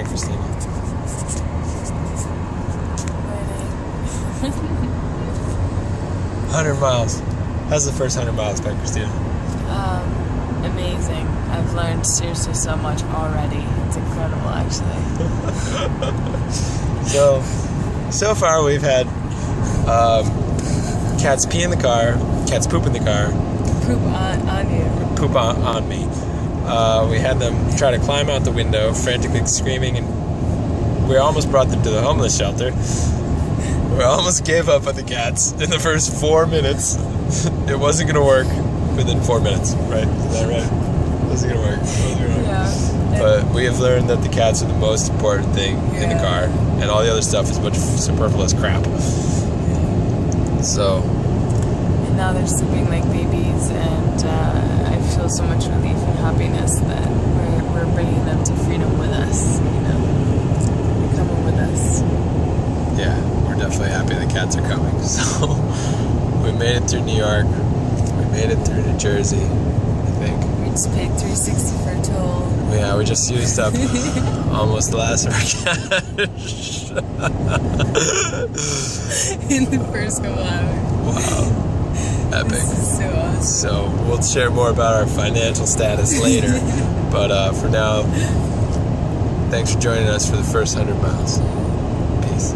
right, Christina? Waiting. 100 miles. How's the first 100 miles been, Christina? Amazing. I've learned seriously so much already. It's incredible, actually. So far we've had cats pee in the car, cats poop in the car. Poop on you. Poop on me. We had them try to climb out the window, frantically screaming, and we almost brought them to the homeless shelter. We almost gave up on the cats in the first 4 minutes. It wasn't going to work within 4 minutes, right? Is that right? It wasn't going to work. Yeah. But we have learned that the cats are the most important thing in the car, and all the other stuff is a bunch of superfluous crap. So. And now they're sleeping like babies, and I feel so much relief and happiness that we're bringing them to freedom with us. You know, they're coming with us. Yeah, we're definitely happy the cats are coming. So we made it through New York. We made it through New Jersey, I think. We just paid $360 for a toll. Yeah, we just used up almost the last of our cash. In the first couple hours. Wow. Epic. This is so awesome. So we'll share more about our financial status later. But for now, thanks for joining us for the first 100 miles. Peace.